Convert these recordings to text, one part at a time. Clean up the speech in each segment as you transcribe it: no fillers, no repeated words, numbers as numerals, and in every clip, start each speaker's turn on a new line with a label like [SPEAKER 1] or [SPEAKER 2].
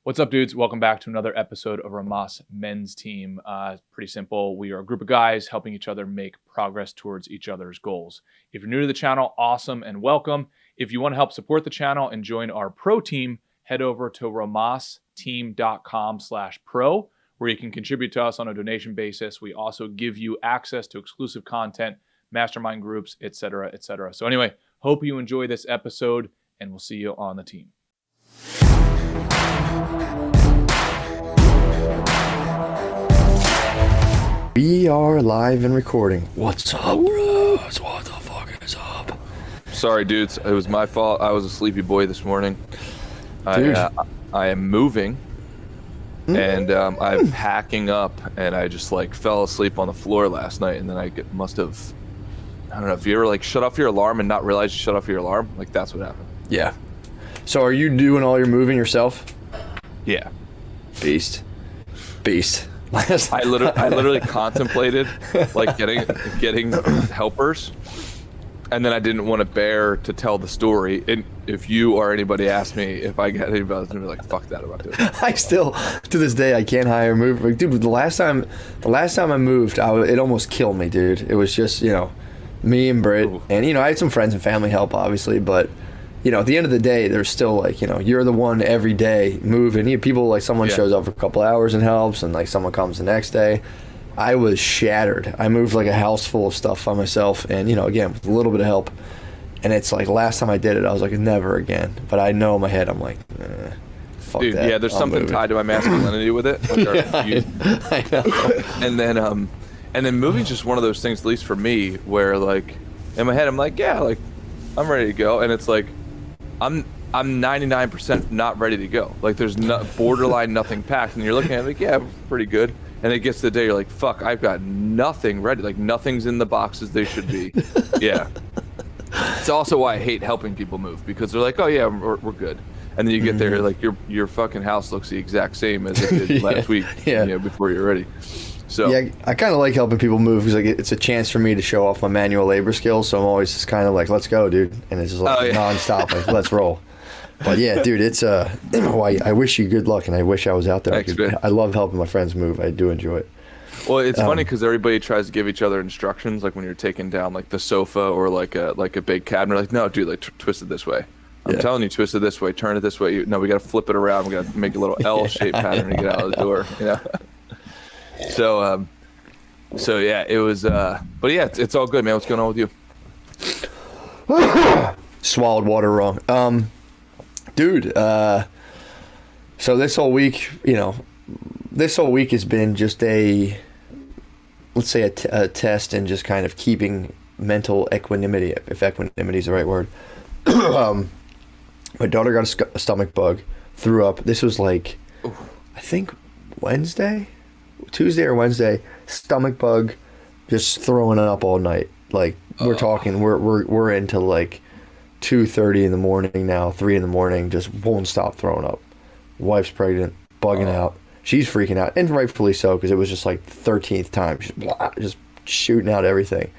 [SPEAKER 1] What's up, dudes? Welcome back to another episode of Rhomas Men's Team. Pretty simple. We are a group of guys helping each other make progress towards each other's goals. If you're new to the channel, awesome and welcome. If you want to help support the channel and join our pro team, head over to rhomasteam.com/pro, where you can contribute to us on a donation basis. We also give you access to exclusive content, mastermind groups, etc., etc. So anyway, hope you enjoy this episode, and we'll see you on the team.
[SPEAKER 2] We are live and recording. What's up, bros? What the fuck is up?
[SPEAKER 3] Sorry, dudes. It was my fault. I was a sleepy boy this morning.
[SPEAKER 2] Dude.
[SPEAKER 3] I am moving, and I'm packing up, and I just fell asleep on the floor last night, and then I must have. I don't know if you ever shut off your alarm and not realize you shut off your alarm. That's what happened.
[SPEAKER 2] Yeah. So are you doing all your moving yourself?
[SPEAKER 3] Yeah.
[SPEAKER 2] Beast.
[SPEAKER 3] I literally contemplated getting helpers, and then I didn't want to bear to tell the story. And if you or anybody asked me if I got anybody, I was gonna be like, "Fuck that, I'm not doing it."
[SPEAKER 2] I still, to this day, I can't hire a mover. Dude, the last time I moved, it almost killed me, dude. It was just me and Britt, and I had some friends and family help, obviously, but. At the end of the day, there's still you're the one every day moving. People someone shows up for a couple hours and helps, and someone comes the next day. I was shattered. I moved a house full of stuff by myself, and again with a little bit of help. And it's last time I did it, I was like, never again. But I know in my head, I'm like, fuck
[SPEAKER 3] dude,
[SPEAKER 2] that.
[SPEAKER 3] Yeah, there's something tied to my masculinity with it.
[SPEAKER 2] I know.
[SPEAKER 3] And then moving's just one of those things, at least for me, where in my head I'm like, yeah, I'm ready to go, and it's I'm 99% not ready to go. There's borderline nothing packed, and you're looking at it yeah, pretty good. And it gets to the day, you're like, fuck, I've got nothing ready. Nothing's in the boxes they should be. Yeah. It's also why I hate helping people move, because they're like, oh yeah, we're good. And then you get there, your fucking house looks the exact same as it did last week.
[SPEAKER 2] Yeah.
[SPEAKER 3] Before you're ready. So
[SPEAKER 2] yeah, I kind of like helping people move because it's a chance for me to show off my manual labor skills. So I'm always just kind of let's go, dude, and it's just nonstop, let's roll. But yeah, dude, it's I wish you good luck, and I wish I was out there.
[SPEAKER 3] Thanks, man.
[SPEAKER 2] I love helping my friends move. I do enjoy it.
[SPEAKER 3] Well, it's funny because everybody tries to give each other instructions, when you're taking down the sofa or a big cabinet. No, dude, twist it this way. I'm telling you, twist it this way, turn it this way. No, we got to flip it around. We got to make a little L-shaped pattern to get out of the door. So yeah, it was. But yeah, it's all good, man. What's going on with you?
[SPEAKER 2] Swallowed water wrong, dude. So this whole week, has been just let's say a test in just kind of keeping mental equanimity, if equanimity is the right word. My daughter got a stomach bug, threw up. This was I think Tuesday or Wednesday, stomach bug, just throwing it up all night. We're talking, we're into 2:30 in the morning now, 3 in the morning, just won't stop throwing up. Wife's pregnant, bugging out. She's freaking out, and rightfully so, because it was just 13th time. She's just shooting out everything.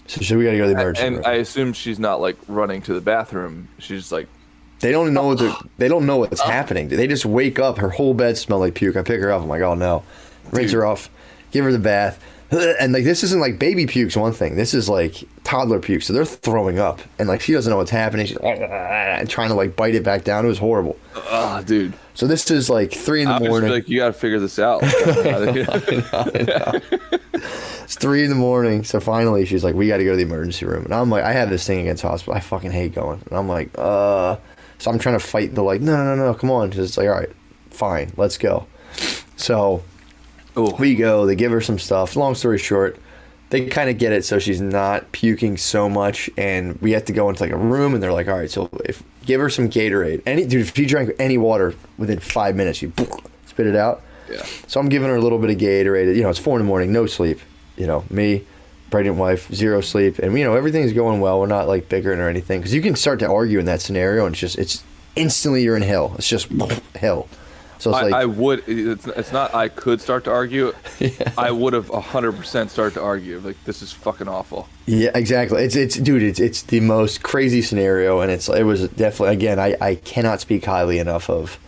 [SPEAKER 2] So we got to go to the emergency room.
[SPEAKER 3] And I assume she's not running to the bathroom. She's
[SPEAKER 2] they don't know they don't know what's happening. They just wake up. Her whole bed smells like puke. I pick her up. I'm like, oh no. Rinse her off, give her the bath, and this isn't baby puke's one thing. This is toddler puke, so they're throwing up, and she doesn't know what's happening. She's trying to bite it back down. It was horrible.
[SPEAKER 3] Dude.
[SPEAKER 2] So this is 3 in the morning.
[SPEAKER 3] You gotta figure this out.
[SPEAKER 2] I know. It's 3 in the morning. So finally, she's like, we got to go to the emergency room, and I'm like, I have this thing against hospital. I fucking hate going, and I'm like, So I'm trying to fight the no, come on. Just all right, fine, let's go. So. We go, they give her some stuff. Long story short, they kind of get it so she's not puking so much, and we have to go into a room, and they're like, all right, so give her some Gatorade. Dude, if she drank any water within 5 minutes, she spit it out.
[SPEAKER 3] Yeah.
[SPEAKER 2] So I'm giving her a little bit of Gatorade. It's 4 in the morning, no sleep. Me, pregnant wife, 0 sleep, and everything's going well. We're not bickering or anything, because you can start to argue in that scenario, and it's instantly you're in hell. It's just hell. So it's
[SPEAKER 3] I would. It's not. I could start to argue. Yeah. I would have 100% started to argue. This is fucking awful.
[SPEAKER 2] Yeah, exactly. It's the most crazy scenario, and it was definitely, again, I cannot speak highly enough of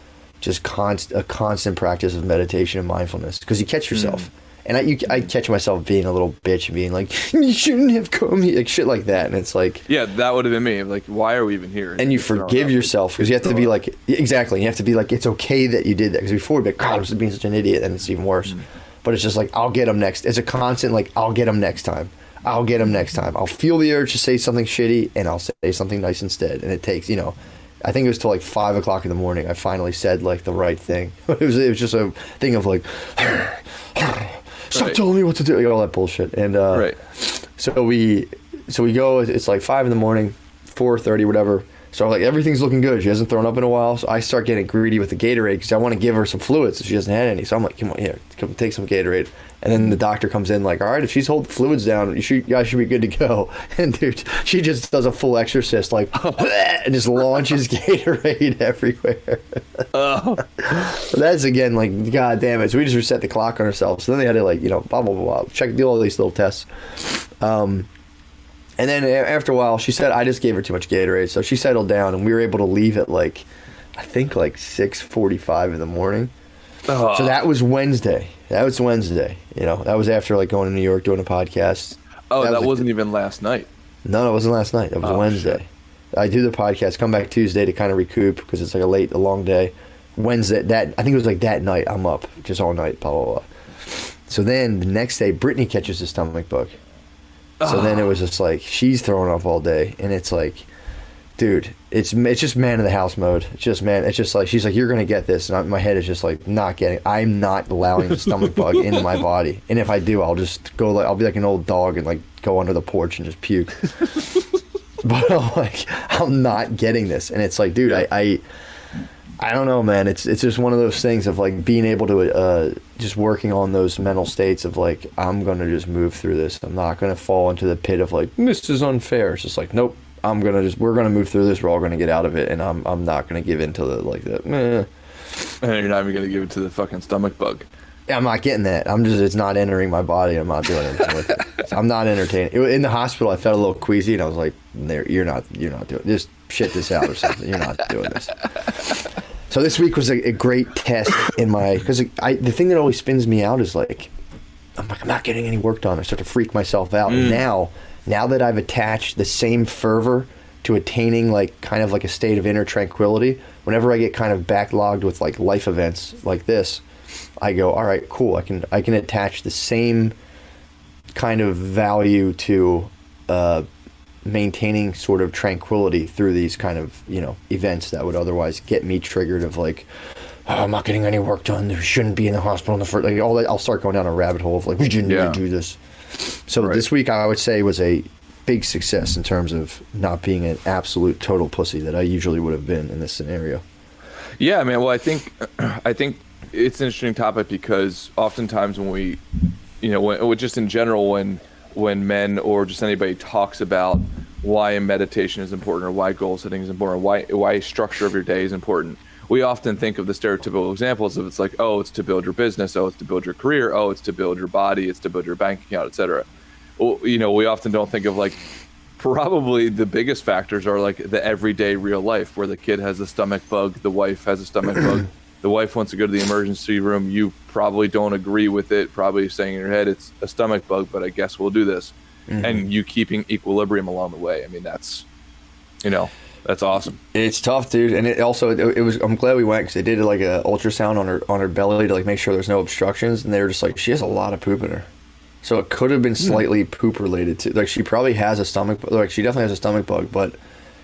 [SPEAKER 2] just a constant practice of meditation and mindfulness, because you catch yourself. And I catch myself being a little bitch and being like, you shouldn't have come here, like shit like that. And it's like,
[SPEAKER 3] yeah, that would have been me. Like, why are we even here?
[SPEAKER 2] And you forgive yourself, because you have to be like, exactly. You have to be like, it's okay that you did that. Because before we'd be like, God, I was being such an idiot, and it's even worse. But it's just like, I'll get them next. It's a constant, like, I'll get them next time. I'll get them next time. I'll feel the urge to say something shitty, and I'll say something nice instead. And it takes, I think it was till like 5 o'clock in the morning I finally said like the right thing. it was just a thing of like, stop telling me what to do, all that bullshit. And so we go. It's like 5 in the morning, 4:30, whatever. So like everything's looking good. She hasn't thrown up in a while. So I start getting greedy with the Gatorade because I want to give her some fluids if she hasn't had any. So I'm like, come on, here, come take some Gatorade. And then the doctor comes in like, all right, if she's holding fluids down, you guys should be good to go. And dude, she just does a full exorcist, like, and just launches Gatorade everywhere. So that's again like, God damn it. So we just reset the clock on ourselves. So then they had to like, blah, blah, blah, blah, do all these little tests. And then after a while, she said, I just gave her too much Gatorade. So she settled down, and we were able to leave at like, I think like 6:45 in the morning. So that was Wednesday. That was after like going to New York, doing a podcast.
[SPEAKER 3] Oh, that wasn't even last night.
[SPEAKER 2] No, it wasn't last night. That was Wednesday. Shit. I do the podcast, come back Tuesday to kind of recoup because it's like a long day. Wednesday, I think it was like that night, I'm up just all night, blah, blah, blah. So then the next day, Brittany catches a stomach bug. So then it was just like, she's throwing up all day, and it's like, dude, it's just man of the house mode. It's just like, she's like, you're going to get this. And my head is just like, I'm not allowing the stomach bug into my body. And if I do, I'll just go, I'll be like an old dog and like go under the porch and just puke. But I'm not getting this. And it's like, dude, I don't know, man. It's just one of those things of like being able to just working on those mental states of like, I'm gonna just move through this. I'm not gonna fall into the pit of like, this is unfair. It's just like, nope. We're gonna move through this. We're all gonna get out of it, and I'm not gonna give in to the like that. And
[SPEAKER 3] you're not even gonna give it to the fucking stomach bug.
[SPEAKER 2] I'm not getting that. It's not entering my body. I'm not doing anything with it. So I'm not entertaining. In the hospital, I felt a little queasy, and I was like, you're not doing. Just shit this out or something. You're not doing this. So this week was a great test because the thing that always spins me out is like, I'm not getting any work done. I start to freak myself out. And now that I've attached the same fervor to attaining like kind of like a state of inner tranquility, whenever I get kind of backlogged with like life events like this, I go, all right, cool. I can attach the same kind of value to maintaining sort of tranquility through these kind of events that would otherwise get me triggered of like, I'm not getting any work done. There shouldn't be in the hospital in the first. Like all that, I'll start going down a rabbit hole of like, we didn't need to do this. So this week I would say was a big success in terms of not being an absolute total pussy that I usually would have been in this scenario.
[SPEAKER 3] Yeah, man. Well, I think it's an interesting topic because oftentimes when we, just in general, when men or just anybody talks about why meditation is important or why goal setting is important, or why structure of your day is important, we often think of the stereotypical examples of it's like, oh, it's to build your business, oh, it's to build your career, oh, it's to build your body, it's to build your bank account, etc. Well, we often don't think of like probably the biggest factors are like the everyday real life where the kid has a stomach bug, the wife has a stomach bug, the wife wants to go to the emergency room, you probably don't agree with it, probably saying in your head it's a stomach bug, but I guess we'll do this. And you keeping equilibrium along the way. I mean, that's awesome. It's
[SPEAKER 2] tough, dude. And it was, I'm glad we went because they did like a ultrasound on her belly to like make sure there's no obstructions. And they were just like, she has a lot of poop in her. So it could have been slightly poop related to, like, she probably has a stomach, like she definitely has a stomach bug, but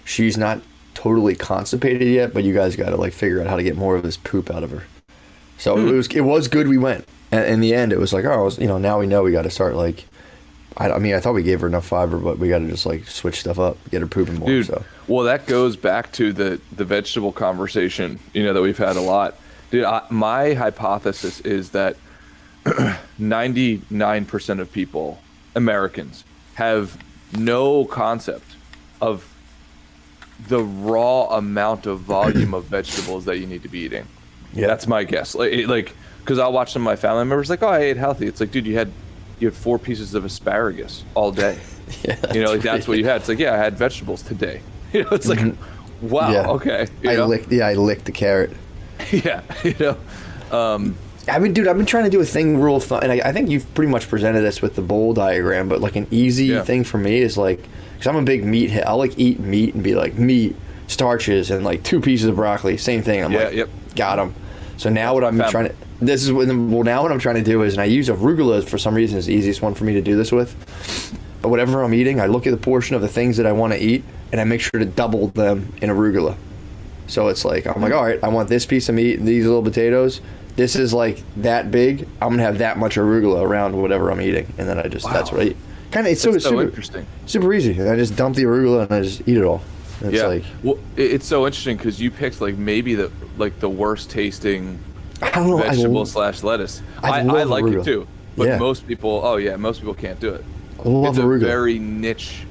[SPEAKER 2] she's not totally constipated yet, but you guys got to like figure out how to get more of this poop out of her. So it was good we went. And in the end, it was like, now we know we got to start like, I thought we gave her enough fiber, but we got to just like switch stuff up, get her pooping more.
[SPEAKER 3] Dude,
[SPEAKER 2] so. Well,
[SPEAKER 3] that goes back to the vegetable conversation, that we've had a lot. Dude, my hypothesis is that 99% of people, Americans, have no concept of the raw amount of volume of vegetables that you need to be eating. Yeah, that's my guess. Like, because I'll watch some of my family members like, oh, I ate healthy. It's like, dude, you had 4 pieces of asparagus all day. That's what you had. It's like, yeah, I had vegetables today. It's like, wow, okay.
[SPEAKER 2] I licked the carrot.
[SPEAKER 3] Yeah, you know.
[SPEAKER 2] I mean, dude, I've been trying to do a thing rule of thumb, and I think you've pretty much presented this with the bowl diagram, but like an easy thing for me is like, because I'm a big meat head, I'll like eat meat and be like, meat, starches, and like 2 pieces of broccoli, same thing. I'm got them. So now what I'm trying to, now what I'm trying to do is, and I use arugula for some reason is the easiest one for me to do this with, but whatever I'm eating, I look at the portion of the things that I want to eat, and I make sure to double them in arugula. So it's like, I'm like, all right, I want this piece of meat, these little potatoes. This is like that big. I'm gonna have that much arugula around whatever I'm eating, and then I just that's what I eat. Kind of, it's so super
[SPEAKER 3] interesting,
[SPEAKER 2] super easy. And I just dump the arugula and I just eat it all. It's like,
[SPEAKER 3] well, it's so interesting because you picked like maybe the worst tasting vegetable slash lettuce. I like
[SPEAKER 2] arugula.
[SPEAKER 3] it too, but most people, most people can't do it.
[SPEAKER 2] I love
[SPEAKER 3] it's
[SPEAKER 2] arugula.
[SPEAKER 3] A very niche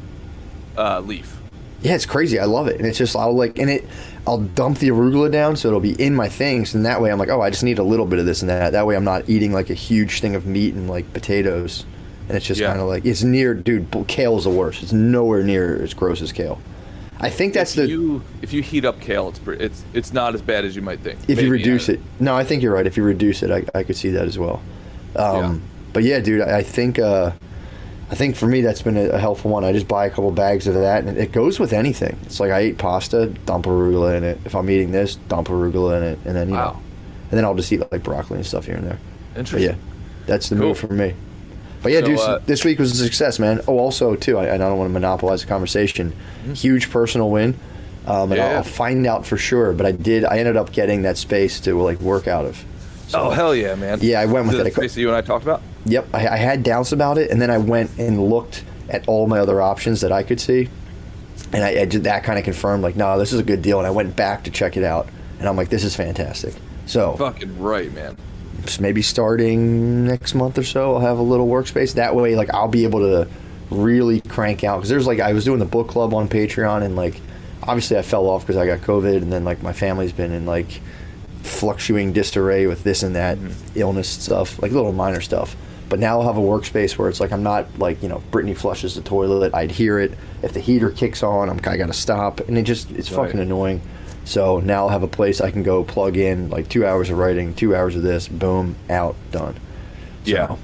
[SPEAKER 3] leaf.
[SPEAKER 2] Yeah, it's crazy. I love it, and it's just I'll dump the arugula down so it'll be in my things, and that way I'm like, oh, I just need a little bit of this and that. That way I'm not eating like a huge thing of meat and like potatoes, and it's just kind of like, it's near, dude. Kale's the worst. It's nowhere near as gross as kale. I think that's
[SPEAKER 3] if you heat up kale, it's not as bad as you might think.
[SPEAKER 2] If you reduce it, no, I think you're right. If you reduce it, I could see that as well. But yeah, dude, I think for me that's been a helpful one. I just buy a couple bags of that, and it goes with anything. It's like I eat pasta, dump arugula in it. If I'm eating this, dump arugula in it, and then and then I'll just eat like broccoli and stuff here and there.
[SPEAKER 3] Interesting.
[SPEAKER 2] But yeah, that's the move for me. But yeah, dude, this week was a success, man. Oh, also too, I don't want to monopolize the conversation. Huge personal win, and I'll find out for sure. But I ended up getting that space to like work out of.
[SPEAKER 3] So, hell yeah, man.
[SPEAKER 2] Yeah, I went with it.
[SPEAKER 3] The space that you and I talked about?
[SPEAKER 2] Yep, I had doubts about it, and then I went and looked at all my other options that I could see, and I did that kind of confirmed, like, no, this is a good deal, and I went back to check it out, and I'm like, this is fantastic. So
[SPEAKER 3] fucking right, man.
[SPEAKER 2] Maybe starting next month or so, I'll have a little workspace. That way, like, I'll be able to really crank out, because there's like, I was doing the book club on Patreon, and like, obviously I fell off because I got COVID, and then like my family's been in like fluctuating disarray with this and that and illness stuff, like little minor stuff. But now I'll have a workspace where it's like I'm not like, Brittany flushes the toilet, I'd hear it. If the heater kicks on, I gotta stop, and it's fucking annoying. So now I'll have a place I can go plug in like 2 hours of writing, 2 hours of this, boom, out, done. So,
[SPEAKER 3] yeah,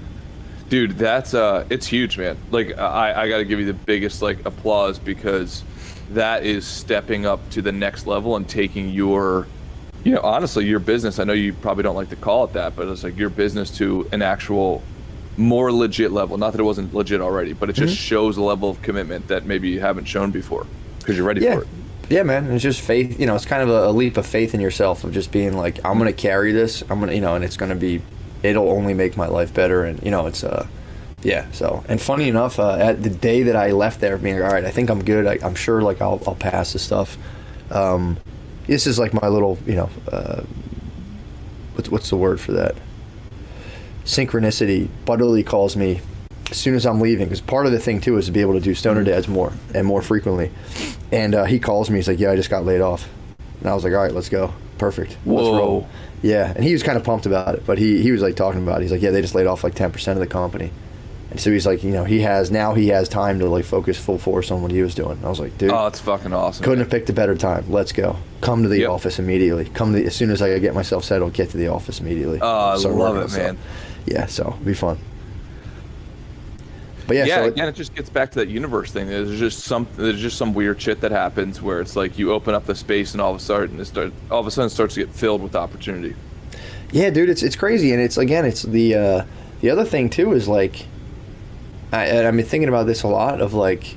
[SPEAKER 3] dude, that's it's huge, man. Like I gotta give you the biggest like applause, because that is stepping up to the next level and taking your, honestly, your business, I know you probably don't like to call it that, but it's like your business to an actual more legit level. Not that it wasn't legit already, but it just shows a level of commitment that maybe you haven't shown before, because you're ready for it.
[SPEAKER 2] Yeah, man. It's just faith. It's kind of a leap of faith in yourself, of just being like, I'm going to carry this. I'm going to, and it's going to it'll only make my life better. And, it's, so. And funny enough, at the day that I left there, being like, all right, I think I'm good. I'm sure, like, I'll pass this stuff. This is like my little, what's the word for that? Synchronicity. Butterly calls me as soon as I'm leaving, because part of the thing too is to be able to do Stoner Dads more and more frequently. And he calls me, he's like, yeah, I just got laid off. And I was like, all right, let's go. Perfect. Let's roll. Yeah. And he was kind of pumped about it, but he was like talking about it. He's like, yeah, they just laid off like 10% of the company. And so he's like, he has time to like focus full force on what he was doing. I was like, dude,
[SPEAKER 3] oh, it's fucking awesome.
[SPEAKER 2] Couldn't have picked a better time. Let's go. Come to the office immediately. As soon as I get myself settled, get to the office immediately.
[SPEAKER 3] Oh, I love it, man.
[SPEAKER 2] Yeah, so it'll be fun. But
[SPEAKER 3] again, it just gets back to that universe thing. There's just some weird shit that happens where it's like you open up the space, and all of a sudden it starts to get filled with opportunity.
[SPEAKER 2] Yeah, dude, it's crazy, and it's the other thing too is like, I've been thinking about this a lot, of like,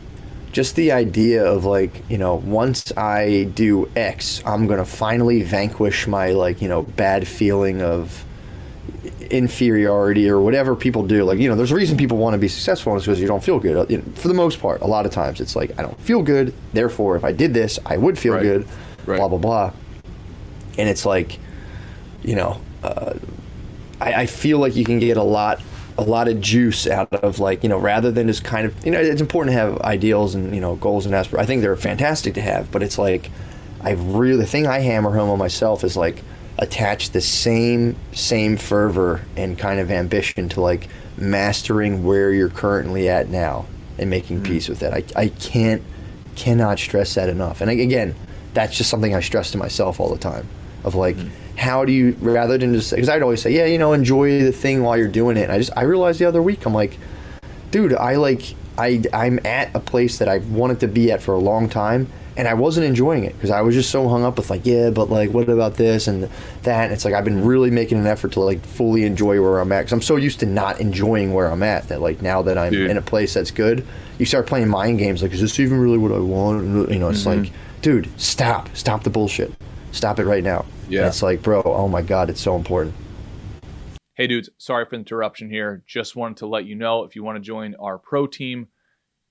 [SPEAKER 2] just the idea of like, once I do X, I'm gonna finally vanquish my like, bad feeling of inferiority or whatever people do. Like, there's a reason people want to be successful, and it's because you don't feel good. For the most part, a lot of times it's like, I don't feel good, therefore if I did this I would feel good, blah blah blah. And it's like, I feel like you can get a lot of juice out of like, rather than just kind of, it's important to have ideals and goals and aspirations. I think they're fantastic to have, but it's like, the thing I hammer home on myself is like, attach the same fervor and kind of ambition to like mastering where you're currently at now and making peace with that. I cannot stress that enough. And again, that's just something I stress to myself all the time, of like, how do you, rather than just, because I'd always say, yeah, enjoy the thing while you're doing it. And I realized the other week, I'm like, dude, I'm at a place that I've wanted to be at for a long time, and I wasn't enjoying it because I was just so hung up with like, yeah, but like, what about this and that? And it's like I've been really making an effort to like fully enjoy where I'm at, because I'm so used to not enjoying where I'm at that like now that I'm in a place that's good, you start playing mind games like, is this even really what I want? It's like, dude, stop the bullshit, stop it right now. Yeah, and it's like, bro, oh my god, it's so important.
[SPEAKER 1] Hey dudes, sorry for the interruption here. Just wanted to let you know, if you want to join our pro team,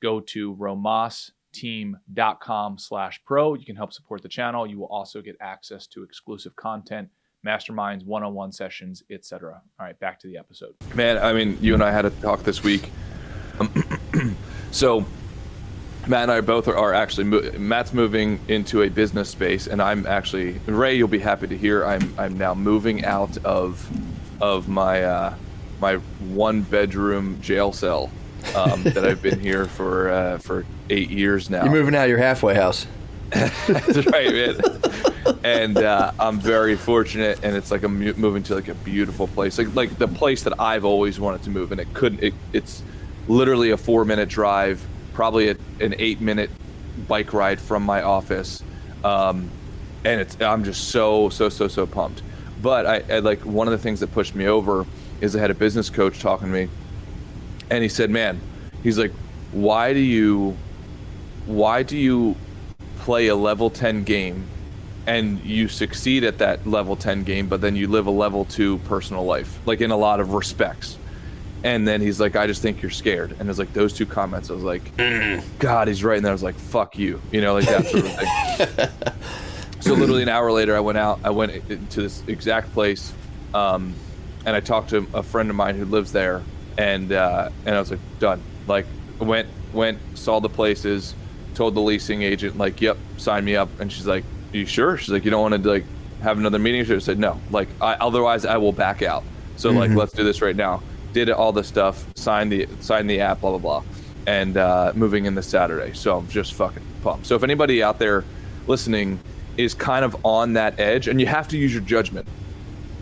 [SPEAKER 1] go to romasteam.com/pro. You can help support the channel. You will also get access to exclusive content, masterminds, one-on-one sessions, etc. All right, back to the episode.
[SPEAKER 3] Man, I mean, you and I had a talk this week. So Matt and I both are actually, Matt's moving into a business space, and I'm actually, Ray, you'll be happy to hear, I'm now moving out of my my 1-bedroom jail cell that I've been here for 8 years now.
[SPEAKER 2] You're moving out of your halfway house.
[SPEAKER 3] That's right, man. And I'm very fortunate, and it's like I'm moving to like a beautiful place, like the place that I've always wanted to move, and it's literally a 4-minute drive, probably an 8-minute bike ride from my office, and I'm just so pumped. But I like, one of the things that pushed me over is I had a business coach talking to me, and he said, man, he's like, why do you play a level 10 game and you succeed at that level 10 game, but then you live a level 2 personal life, like in a lot of respects? And then he's like, I just think you're scared. And it was like those two comments, I was like, God, he's right. And then I was like, fuck you, like that sort of thing. So literally an hour later, I went to this exact place, and I talked to a friend of mine who lives there, and I was like, done. Like, went, saw the places, told the leasing agent, like, yep, sign me up. And she's like, you sure? She's like, you don't want to like have another meeting? I said, no, like, otherwise I will back out. So like, let's do this right now. Did all the stuff, signed the app, blah, blah, blah. And moving in this Saturday. So I'm just fucking pumped. So if anybody out there listening is kind of on that edge, and you have to use your judgment.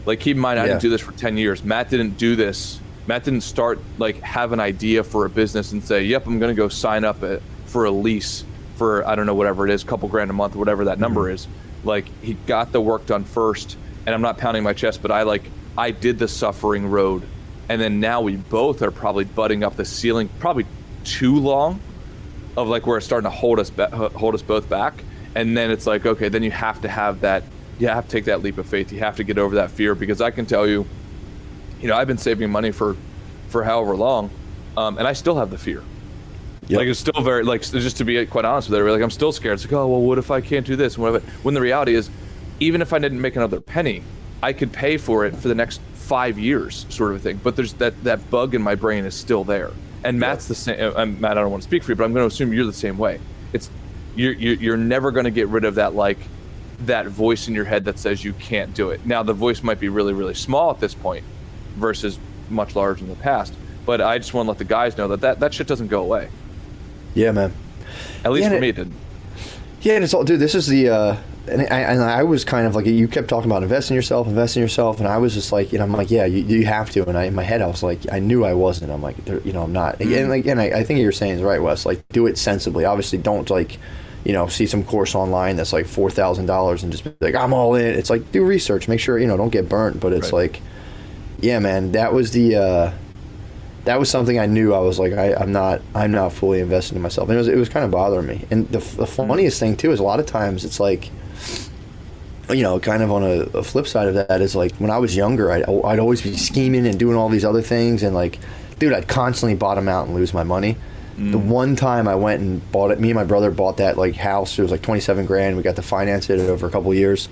[SPEAKER 3] Like, keep in mind, I didn't do this for 10 years. Matt didn't do this. Matt didn't start, like, have an idea for a business and say, yep, I'm going to go sign up for a lease for, I don't know, whatever it is, a couple grand a month, whatever that number is. Like, he got the work done first, and I'm not pounding my chest, but I did the suffering road. And then now we both are probably butting up the ceiling, probably too long, of like where it's starting to hold us both back. And then it's like, okay, then you have to have that, you have to take that leap of faith. You have to get over that fear, because I can tell you, I've been saving money for however long, and I still have the fear. Yep. Like, it's still very, like, just to be quite honest with everybody, like, I'm still scared. It's like, oh, well, what if I can't do this? When the reality is, even if I didn't make another penny, I could pay for it for the next 5 years, sort of a thing. But there's that bug in my brain is still there. And Matt's the same. Matt, I don't want to speak for you, but I'm going to assume you're the same way. It's you're never going to get rid of that, like, that voice in your head that says you can't do it. Now, the voice might be really, really small at this point versus much larger in the past. But I just want to let the guys know that shit doesn't go away.
[SPEAKER 2] Yeah, man.
[SPEAKER 3] At least for me, it didn't.
[SPEAKER 2] Yeah, and it's all, dude, this is the, and I was kind of like, you kept talking about invest in yourself, and I was just like, I'm like, yeah, you have to. And in my head, I was like, I knew I wasn't. I'm like, I'm not. And I think you're saying is right, Wes. Like, do it sensibly. Obviously, don't like, see some course online that's like $4,000 and just be like, I'm all in. It's like, do research, make sure, don't get burnt. But it's like, yeah, man, that was something I knew. I was like, I'm not fully invested in myself. And it was kind of bothering me. And the funniest thing too is a lot of times it's like, kind of on a flip side of that is like, when I was younger, I'd always be scheming and doing all these other things, and like, dude, I'd constantly bottom out and lose my money. The one time I went and bought it, me and my brother bought that like house. It was like 27 grand. We got to finance it over a couple of years.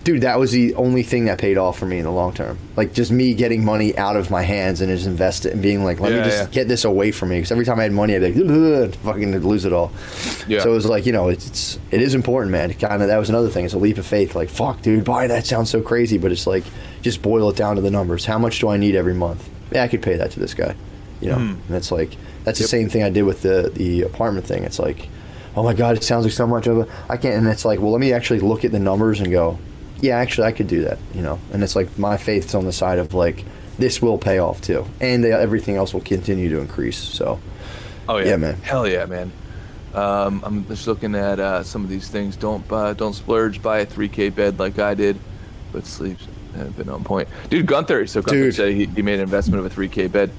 [SPEAKER 2] Dude, that was the only thing that paid off for me in the long term. Like, just me getting money out of my hands and just invest it and being like, let me just get this away from me. Because every time I had money, I'd be like, fucking lose it all. Yeah. So it was like, it is important, man. Kind of, that was another thing. It's a leap of faith. Like, fuck, dude, buying that sounds so crazy. But it's like, just boil it down to the numbers. How much do I need every month? Yeah, I could pay that to this guy. And it's like, that's the same thing I did with the apartment thing. It's like, oh my God, it sounds like so much of I can't. And it's like, well, let me actually look at the numbers and go, yeah, actually I could do that, you know. And it's like my faith's on the side of like this will pay off too, and everything else will continue to increase. So,
[SPEAKER 3] oh yeah,
[SPEAKER 2] yeah, man,
[SPEAKER 3] hell yeah, man. I'm just looking at some of these things. Don't splurge, buy a 3K bed like I did, but sleep's been on point, dude. Gunther said he made an investment of a 3K bed,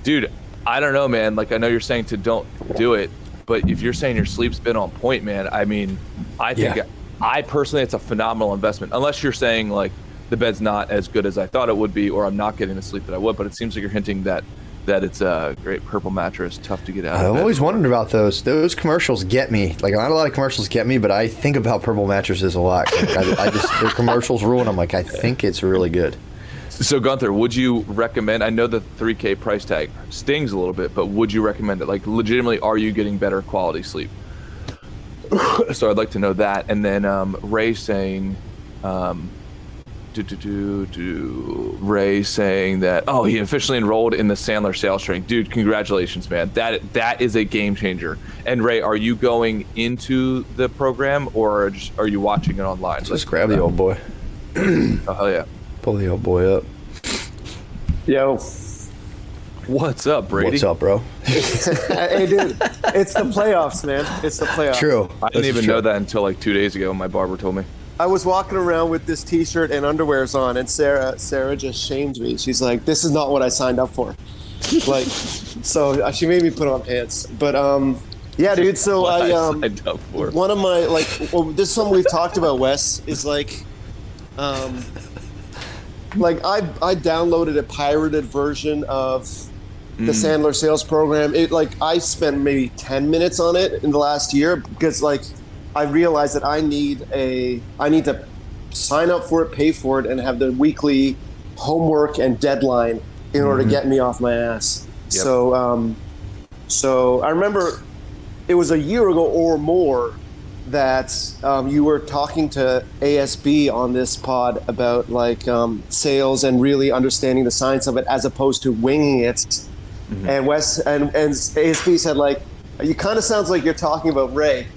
[SPEAKER 3] dude. I don't know, man. Like, I know you're saying to don't do it, but if you're saying your sleep's been on point, man, I mean, I think I personally, it's a phenomenal investment. Unless you're saying like the bed's not as good as I thought it would be, or I'm not getting the sleep that I would. But it seems like you're hinting that it's a great purple mattress, tough to get out.
[SPEAKER 2] I've always wondered about those. Those commercials get me. Like, not a lot of commercials get me, but I think about purple mattresses a lot. Like, I just their commercials rule, and I'm like, I think it's really good.
[SPEAKER 3] So Gunther, would you recommend? I know the 3K price tag stings a little bit, but would you recommend it? Like, legitimately, are you getting better quality sleep? So I'd like to know that. And then Ray saying, Ray saying that he officially enrolled in the Sandler sales training. Dude, congratulations, man. That is a game changer. And Ray, are you going into the program or are you watching it online?
[SPEAKER 2] Let's grab the old boy.
[SPEAKER 3] Oh hell yeah.
[SPEAKER 2] Pull the old boy up.
[SPEAKER 4] Yo.
[SPEAKER 3] What's up, Brady?
[SPEAKER 2] What's up, bro?
[SPEAKER 4] Hey, dude. It's the playoffs, man. It's the playoffs.
[SPEAKER 2] True.
[SPEAKER 3] I didn't even know that until like 2 days ago when my barber told me.
[SPEAKER 4] I was walking around with this T-shirt and underwears on, and Sarah just shamed me. She's like, "This is not what I signed up for." Like, so she made me put on pants. But yeah, dude. So I
[SPEAKER 3] signed up for
[SPEAKER 4] one of my this is something we've talked about. Wes is like I downloaded a pirated version of the Sandler sales program. I spent maybe 10 minutes on it in the last year because I realized that I need to sign up for it, pay for it, and have the weekly homework and deadline in order to get me off my ass. Yep. So I remember it was a year ago or more that you were talking to ASB on this pod about sales and really understanding the science of it as opposed to winging it. Mm-hmm. And Wes and ASB said you kind of sounds like you're talking about Ray,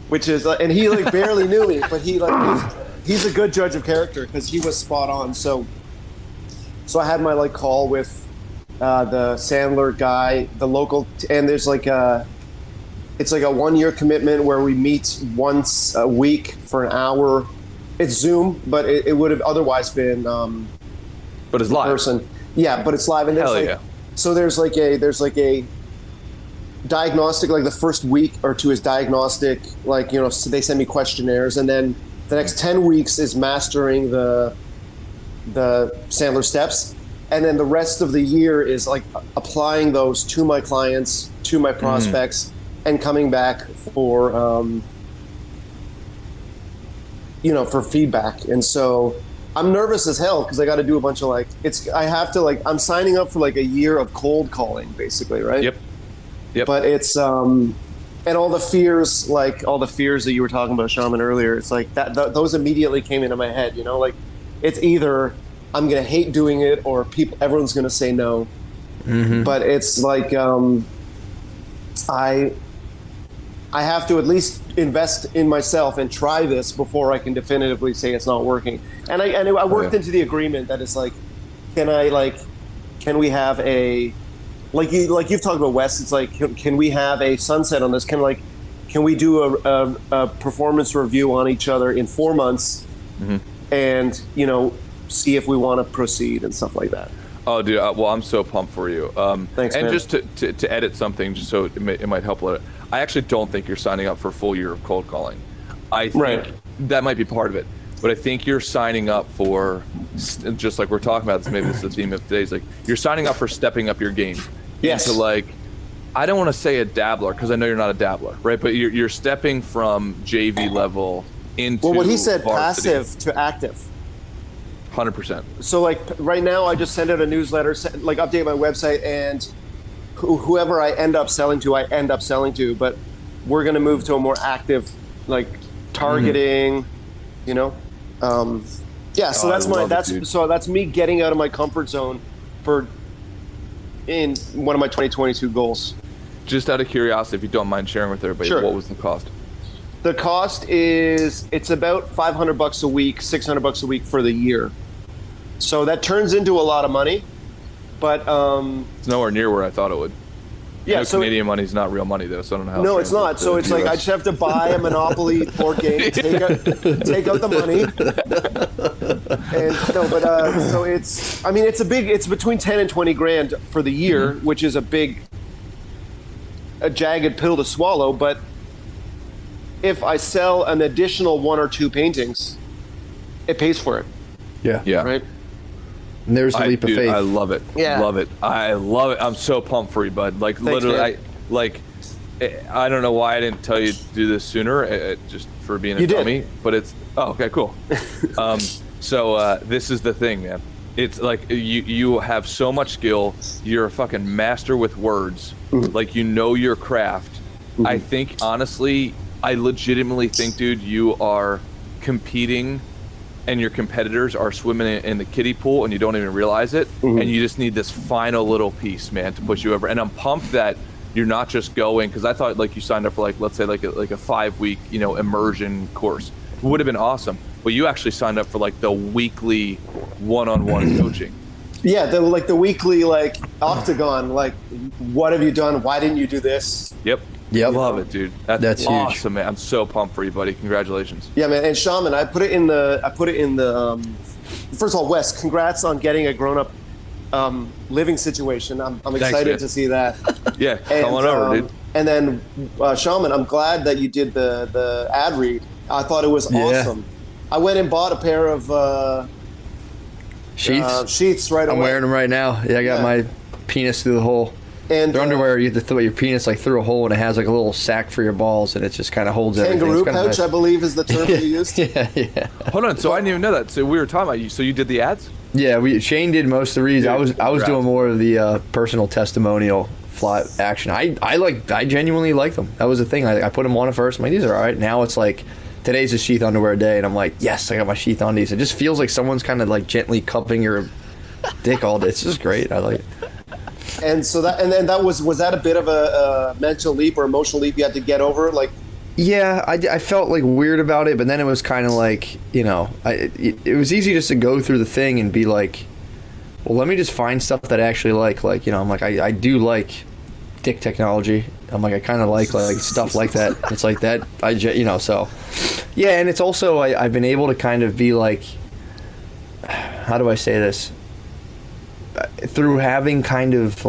[SPEAKER 4] which is and he barely knew me, but he's a good judge of character because he was spot on. So I had my call with the Sandler guy, the local, and there's it's a 1 year commitment where we meet once a week for an hour. It's Zoom, but it would have otherwise been
[SPEAKER 3] but it's live.
[SPEAKER 4] Person. Yeah, but it's live, and there's so there's a diagnostic, the first week or two is diagnostic, so they send me questionnaires, and then the next 10 weeks is mastering the Sandler steps, and then the rest of the year is applying those to my clients, to my prospects, and coming back for for feedback. And so I'm nervous as hell because I got to do a bunch of I'm signing up for a year of cold calling basically, right? Yep. But it's and all the fears that you were talking about, Shaman, earlier, it's those immediately came into my head, it's either I'm gonna hate doing it or everyone's gonna say no. Mm-hmm. But it's I have to at least invest in myself and try this before I can definitively say it's not working. And I worked into the agreement that it's can we have a you've talked about, Wes, it's can we have a sunset on this? Can we do a performance review on each other in 4 months and see if we want to proceed and stuff like that.
[SPEAKER 3] Oh, dude, well, I'm so pumped for you.
[SPEAKER 4] Thanks,
[SPEAKER 3] and
[SPEAKER 4] man.
[SPEAKER 3] just to edit something, just so it might help a little. I actually don't think you're signing up for a full year of cold calling. I think that might be part of it. But I think you're signing up for, just like we're talking about, maybe this is the theme of today's, you're signing up for stepping up your game.
[SPEAKER 4] Yes.
[SPEAKER 3] Into I don't want to say a dabbler, because I know you're not a dabbler, right? But you're stepping from JV level into
[SPEAKER 4] what he said,
[SPEAKER 3] varsity.
[SPEAKER 4] passive to active.
[SPEAKER 3] 100%.
[SPEAKER 4] So right now I just send out a newsletter, update my website, and whoever I end up selling to, but we're going to move to a more active, targeting, so that's me getting out of my comfort zone in one of my 2022 goals.
[SPEAKER 3] Just out of curiosity, if you don't mind sharing with everybody, What was the cost?
[SPEAKER 4] The cost is, it's about $500 a week, $600 a week for the year. So that turns into a lot of money, but
[SPEAKER 3] it's nowhere near where I thought it would.
[SPEAKER 4] yeah. So
[SPEAKER 3] Canadian money is not real money though, so I don't know how.
[SPEAKER 4] no, it's not. So it's like I just have to buy a Monopoly board game, take out the money, and no, but so it's. I mean, it's between 10 and 20 grand for the year, which is a jagged pill to swallow. But if I sell an additional 1 or 2 paintings, it pays for it.
[SPEAKER 3] Yeah.
[SPEAKER 4] Right.
[SPEAKER 2] And there's a leap of faith.
[SPEAKER 3] I love it.
[SPEAKER 4] Yeah.
[SPEAKER 3] Love it. I love it. I'm so pumped for you, bud. Like,
[SPEAKER 4] Thanks,
[SPEAKER 3] literally,
[SPEAKER 4] man.
[SPEAKER 3] I don't know why I didn't tell you to do this sooner, just for being a
[SPEAKER 4] You did.
[SPEAKER 3] dummy. But it's, okay, cool. So this is the thing, man. It's like you have so much skill. You're a fucking master with words. Like, you know your craft. I think, honestly, I legitimately think, dude, you are competing and your competitors are swimming in the kiddie pool and you don't even realize it, and you just need this final little piece, man, to push you over. And I'm pumped that you're not just going, because I thought like you signed up for like, let's say like a 5-week, immersion course. It would have been awesome, but you actually signed up for like the weekly one-on-one coaching.
[SPEAKER 4] Yeah, the weekly octagon, what have you done? Why didn't you do this?
[SPEAKER 3] Yep. Love it, dude. That's awesome,
[SPEAKER 2] huge.
[SPEAKER 3] man. I'm so pumped for you, buddy. Congratulations.
[SPEAKER 4] Yeah, man. And Shaman, I put it in the. First of all, Wes, congrats on getting a grown-up living situation. I'm excited
[SPEAKER 3] man.
[SPEAKER 4] to see that.
[SPEAKER 3] Yeah, come on over, dude.
[SPEAKER 4] And then Shaman, I'm glad that you did the ad read. I thought it was awesome. I went and bought a pair of sheaths right away.
[SPEAKER 2] I'm wearing them right now. Yeah, I got my penis through the hole. And their underwear, you have to throw your penis through a hole, and it has a little sack for your balls, and it just kind of holds everything.
[SPEAKER 4] Kangaroo pouch,
[SPEAKER 2] nice.
[SPEAKER 4] I believe, is the term you used.
[SPEAKER 2] Yeah.
[SPEAKER 3] Hold on, so I didn't even know that. So we were talking about you. So you did the ads?
[SPEAKER 2] Yeah, Shane did most of the reads. I was doing more of the personal testimonial fly action. I genuinely like them. That was the thing. I put them on at first. I'm like, these are all right. Now it's like, today's a sheath underwear day, and I'm like, yes, I got my sheath undies. It just feels like someone's kind of gently cupping your dick all day. It's just great. I like it.
[SPEAKER 4] And so that was that a bit of a mental leap or emotional leap you had to get over?
[SPEAKER 2] Yeah, I felt weird about it, but then it was kind of it was easy just to go through the thing and be like, well, let me just find stuff that I actually like. I'm like, I do like dick technology. I'm like, I kind of like stuff like that. It's like that, so. Yeah, and it's also, I've been able to kind of be like, how do I say this? Through having kind of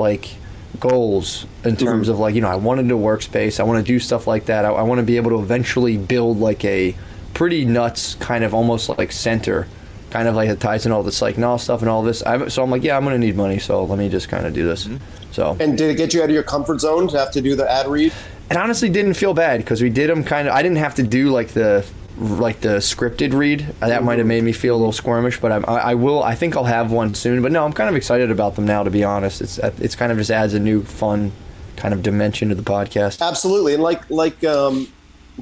[SPEAKER 2] goals in terms of I wanted a workspace, I want to do stuff like that. I want to be able to eventually build a pretty nuts kind of almost center, kind of that ties in all this null stuff and all this. So I'm like, yeah, I'm going to need money, so let me just kind of do this. So. And
[SPEAKER 4] did it get you out of your comfort zone to have to do the ad read?
[SPEAKER 2] It honestly didn't feel bad because we did them I didn't have to do the scripted read. That might have made me feel a little squirmish, but I think I'll have one soon. But no, I'm kind of excited about them now, to be honest. It's kind of just adds a new fun kind of dimension to the podcast.
[SPEAKER 4] Absolutely. And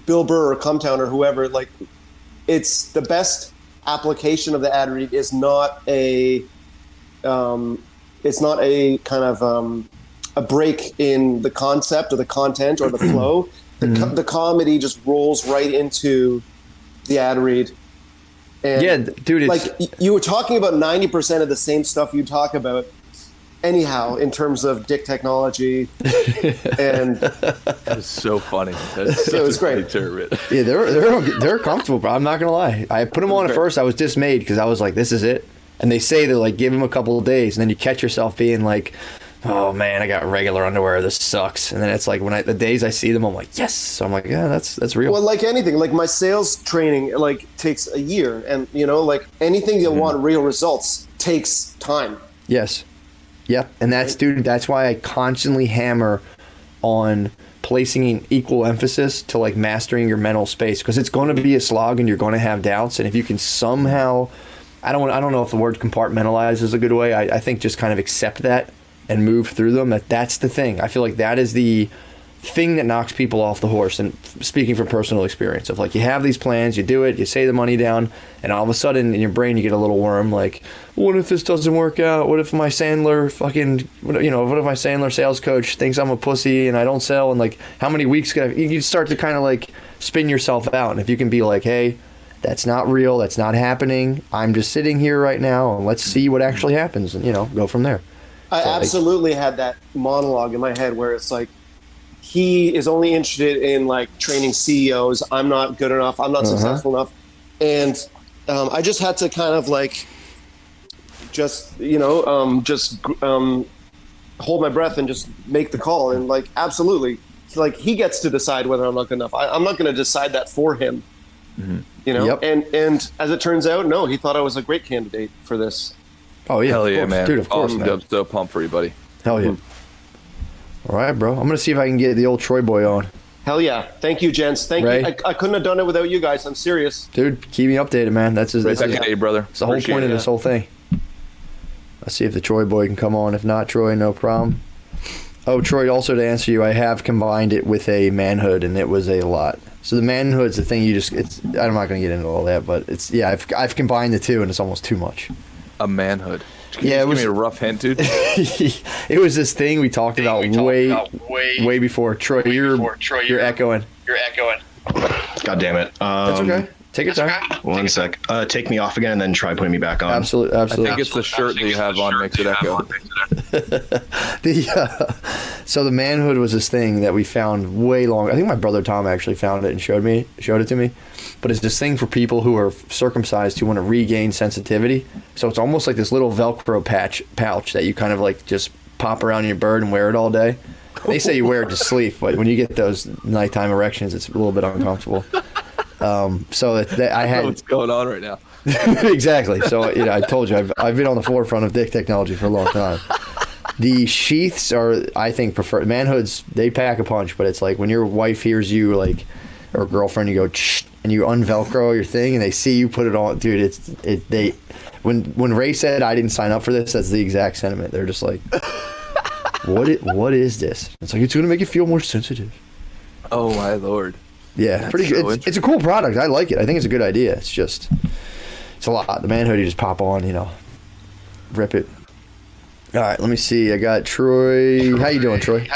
[SPEAKER 4] Bill Burr or Cumtown or whoever, it's the best application of the ad read is not a kind of a break in the concept or the content or the flow. The comedy just rolls right into the ad read. And
[SPEAKER 2] yeah, dude, it's
[SPEAKER 4] you were talking about 90% of the same stuff you talk about anyhow in terms of dick technology. And
[SPEAKER 3] that is so funny. That's
[SPEAKER 4] it was great.
[SPEAKER 2] Yeah, they're comfortable, bro. I'm not gonna lie. I put them on at first. I was dismayed because I was like, this is it. And they say to give them a couple of days, and then you catch yourself being like, oh man, I got regular underwear. This sucks. And then it's when the days I see them, I'm like, yes. So I'm like, yeah, that's real.
[SPEAKER 4] Well, like anything, my sales training takes a year, and anything you want real results takes time.
[SPEAKER 2] Yes. Yep. And that's why I constantly hammer on placing an equal emphasis to mastering your mental space, because it's going to be a slog and you're going to have doubts. And if you can somehow, I don't know if the word compartmentalize is a good way. I think just kind of accept that and move through them. That's the thing. I feel like that is the thing that knocks people off the horse. And speaking from personal experience of you have these plans, you do it, you say the money down, and all of a sudden in your brain you get a little worm what if this doesn't work out? What if my Sandler what if my Sandler sales coach thinks I'm a pussy and I don't sell? And how many weeks you start to kind of spin yourself out. And if you can be like, hey, that's not real, that's not happening, I'm just sitting here right now, and let's see what actually happens, and, go from there.
[SPEAKER 4] I absolutely had that monologue in my head where it's like, he is only interested in like training CEOs. I'm not good enough. I'm not successful enough. And I just had to kind of like, hold my breath and just make the call. And like, absolutely, like he gets to decide whether I'm not good enough. I'm not going to decide that for him.
[SPEAKER 2] Yep.
[SPEAKER 4] And as it turns out, no, he thought I was a great candidate for this.
[SPEAKER 2] Oh yeah,
[SPEAKER 3] hell yeah, man,
[SPEAKER 2] dude, of course,
[SPEAKER 3] awesome.
[SPEAKER 2] man.
[SPEAKER 3] I'm so pumped for you, buddy.
[SPEAKER 2] Hell yeah. All right, bro. I'm gonna see if I can get the old Troy boy on.
[SPEAKER 4] Hell yeah. Thank you, gents. Thank
[SPEAKER 2] Ray?
[SPEAKER 4] you. I couldn't have done it without you guys. I'm serious.
[SPEAKER 2] Dude, keep me updated, man. That's
[SPEAKER 3] Right back at you, brother.
[SPEAKER 2] It's the whole point of this whole thing. Let's see if the Troy boy can come on. If not, Troy, no problem. Oh, Troy, also to answer you, I have combined it with a manhood, and it was a lot. So the manhood's the thing I'm not going to get into all that, but I've combined the two, and it's almost too much.
[SPEAKER 3] A manhood. Can
[SPEAKER 2] Yeah,
[SPEAKER 3] you
[SPEAKER 2] it was
[SPEAKER 3] give me a rough hint, dude.
[SPEAKER 2] It was this thing we talked about way before. Troy, you're echoing.
[SPEAKER 5] God damn it.
[SPEAKER 2] That's okay. Take your time.
[SPEAKER 5] One sec. Take me off again and then try putting me back on.
[SPEAKER 2] Absolutely.
[SPEAKER 3] I think it's the shirt that you have on makes it echo.
[SPEAKER 2] So the manhood was this thing that we found way long. I think my brother Tom actually found it and showed it to me. But it's this thing for people who are circumcised who want to regain sensitivity. So it's almost like this little Velcro pouch that you kind of like just pop around your bird and wear it all day. They say you wear it to sleep, but when you get those nighttime erections, it's a little bit uncomfortable. So I had
[SPEAKER 3] What's going on right now?
[SPEAKER 2] exactly. So I told you I've been on the forefront of dick technology for a long time. The sheaths are, I think, preferred. Manhoods, they pack a punch, but it's like when your wife hears you, like, or girlfriend, you go and you unvelcro your thing, and they see you put it on, dude. When Ray said I didn't sign up for this, that's the exact sentiment. They're just like, what is this? It's like, it's gonna make you feel more sensitive.
[SPEAKER 3] Oh my lord.
[SPEAKER 2] Yeah,
[SPEAKER 3] That's
[SPEAKER 2] pretty good.
[SPEAKER 3] so
[SPEAKER 2] It's a cool product. I like it. I think it's a good idea. It's a lot. The manhood, you just pop on, rip it. All right, let me see. I got Troy. How you doing, Troy?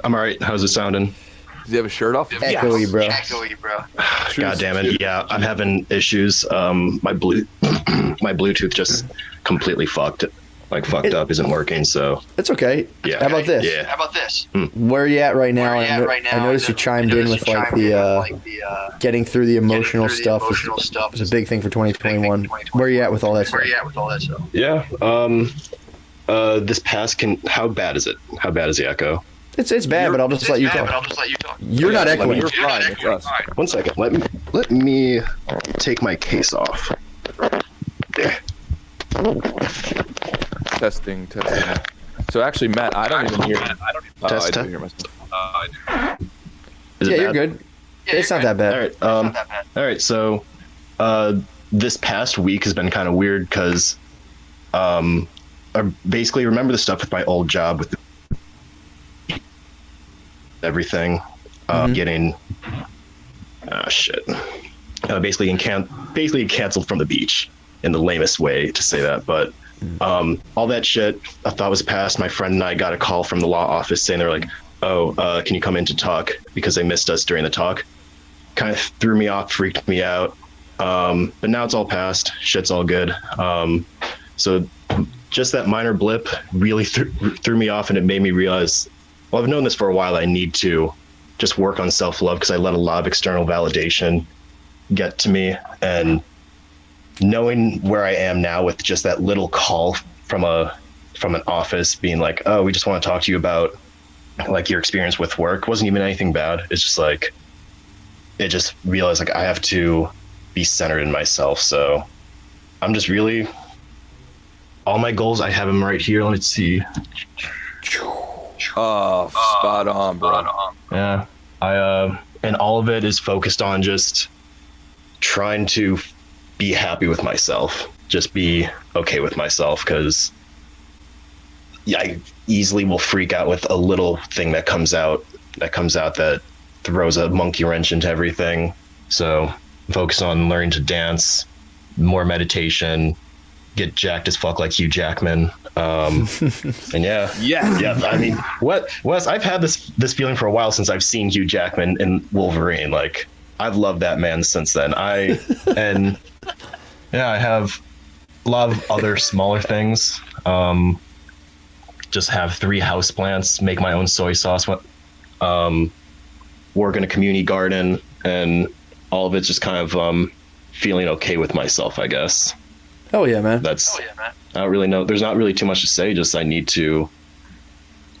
[SPEAKER 5] I'm all right. How's it sounding?
[SPEAKER 3] Does he have a shirt off?
[SPEAKER 2] Echoey, bro.
[SPEAKER 5] God damn it. Yeah, I'm having issues. My Bluetooth just completely fucked up, isn't working, so.
[SPEAKER 2] It's okay.
[SPEAKER 5] Yeah.
[SPEAKER 2] How about this?
[SPEAKER 5] Yeah.
[SPEAKER 2] Where are you at right now? I noticed you chimed in with the getting through the emotional stuff was a big thing for 2021. Where are you at with all that stuff?
[SPEAKER 5] Yeah. This past how bad is it? How bad is the echo?
[SPEAKER 2] It's bad, but I'll just let you talk. You're not echoing.
[SPEAKER 3] You're fine. It's us.
[SPEAKER 5] 1 second. Let me take my case off. There.
[SPEAKER 3] Testing. So actually, Matt, I don't even hear.
[SPEAKER 5] Test.
[SPEAKER 3] I do hear myself.
[SPEAKER 5] Is it
[SPEAKER 2] Yeah,
[SPEAKER 5] bad?
[SPEAKER 2] you're good. It's not that bad.
[SPEAKER 5] All right. So, this past week has been kind of weird because, I basically remember the stuff with my old job with everything, getting, basically canceled from the beach in the lamest way to say that, but. All that shit I thought was past. My friend and I got a call from the law office saying they're like, can you come in to talk because they missed us during the talk. Kind of threw me off, freaked me out. But now it's all past. Shit's all good. So just that minor blip really threw me off, and it made me realize, well, I've known this for a while. I need to just work on self-love because I let a lot of external validation get to me, and knowing where I am now with just that little call from an office being like, oh, we just want to talk to you about like your experience with work, wasn't even anything bad. It's just like, it just realized like I have to be centered in myself. So I'm just really, all my goals, I have them right here. Let's see.
[SPEAKER 3] Oh, spot on, bro.
[SPEAKER 5] Yeah. And all of it is focused on just trying to be happy with myself, just be okay with myself, because I easily will freak out with a little thing that comes out that throws a monkey wrench into everything. So focus on learning to dance, more meditation, get jacked as fuck like Hugh Jackman. And yeah. I mean, Wes, I've had this feeling for a while since I've seen Hugh Jackman in Wolverine. Like, I've loved that man since then. And yeah, I have a lot of other smaller things. Just have 3 houseplants, make my own soy sauce, work in a community garden, and all of it's just kind of feeling okay with myself, I guess.
[SPEAKER 2] Oh yeah, man.
[SPEAKER 5] I don't really know. There's not really too much to say. Just I need to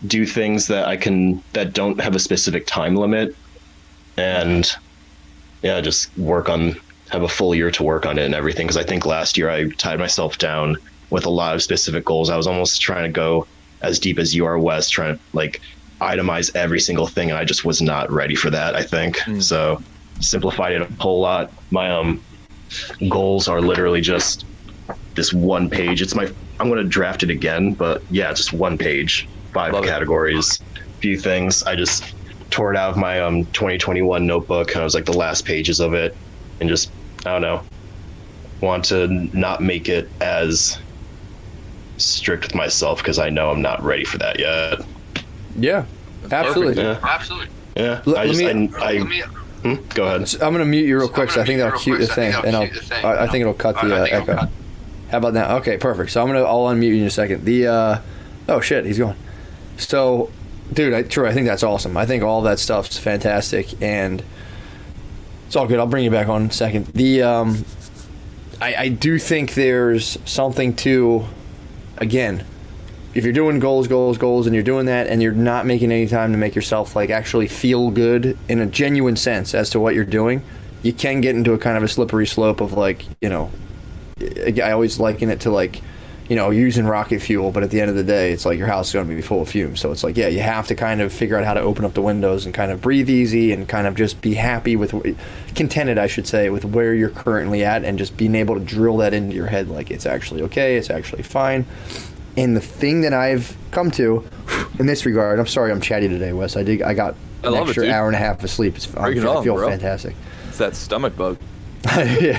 [SPEAKER 5] do things that don't have a specific time limit, and yeah, just have a full year to work on it and everything. Because I think last year I tied myself down with a lot of specific goals. I was almost trying to go as deep as you are, Wes, trying to like itemize every single thing, and I just was not ready for that, I think. So simplified it a whole lot. My goals are literally just this one page. I'm going to draft it again, but yeah, just one page, 5 categories, few things. I just tore it out of my 2021 notebook, and I was like the last pages of it, and just, I don't know, want to not make it as strict with myself because I know I'm not ready for that yet.
[SPEAKER 2] Yeah, absolutely.
[SPEAKER 5] Yeah. Go ahead.
[SPEAKER 2] I'm gonna mute you real quick, so I think that'll cue the thing, and I think it'll cut the echo. How about now? Okay, perfect. So I'll unmute you in a second. Oh shit, he's gone. So, dude, Troy, I think that's awesome. I think all that stuff's fantastic, and it's all good. I'll bring you back on in a second. I do think there's something to, again, if you're doing goals, and you're doing that, and you're not making any time to make yourself like actually feel good in a genuine sense as to what you're doing, you can get into a kind of a slippery slope of like, I always liken it to like, using rocket fuel, but at the end of the day, it's like your house is going to be full of fumes. So it's like, yeah, you have to kind of figure out how to open up the windows and kind of breathe easy and kind of just be happy contented, I should say, with where you're currently at, and just being able to drill that into your head like it's actually okay, it's actually fine. And the thing that I've come to in this regard, I'm sorry I'm chatty today, Wes. I got an extra hour and a half of sleep. I feel fantastic.
[SPEAKER 3] It's that stomach bug.
[SPEAKER 2] Yeah,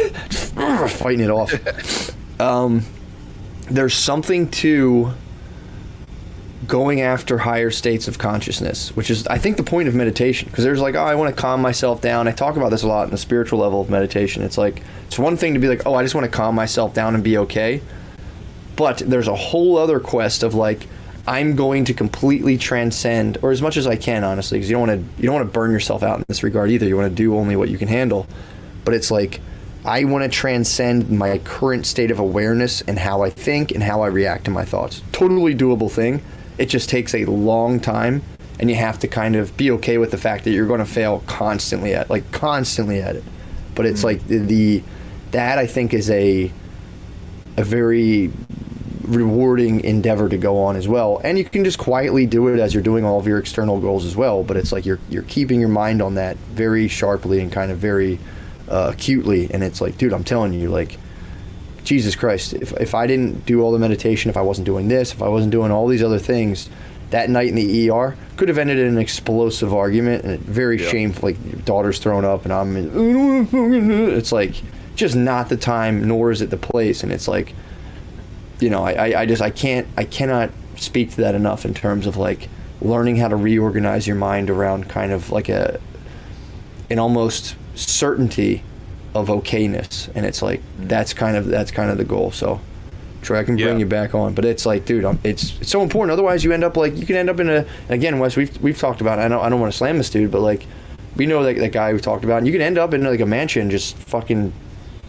[SPEAKER 2] fighting it off. There's something to going after higher states of consciousness, which is, I think, the point of meditation. Because there's like, I want to calm myself down. I talk about this a lot in the spiritual level of meditation. It's like, it's one thing to be like, I just want to calm myself down and be okay. But there's a whole other quest of like, I'm going to completely transcend, or as much as I can, honestly, because you don't want to burn yourself out in this regard either. You want to do only what you can handle. But it's like, I want to transcend my current state of awareness and how I think and how I react to my thoughts. Totally doable thing. It just takes a long time, and you have to kind of be okay with the fact that you're going to fail constantly at it. But it's like that I think is a very rewarding endeavor to go on as well. And you can just quietly do it as you're doing all of your external goals as well. But it's like you're keeping your mind on that very sharply and kind of very acutely. And it's like, dude, I'm telling you, like, Jesus Christ, if I didn't do all the meditation, if I wasn't doing this, if I wasn't doing all these other things, that night in the ER could have ended in an explosive argument and very shameful, like your daughter's thrown up and it's like just not the time, nor is it the place. And it's like, I cannot speak to that enough in terms of like learning how to reorganize your mind around kind of like an almost certainty of okayness. And it's like, that's kind of the goal. So Troy, I can bring you back on, but it's like, dude, it's so important. Otherwise you can end up in again, Wes, we've talked about it. I don't want to slam this dude, but like, we know that guy we talked about, and you can end up in like a mansion just fucking,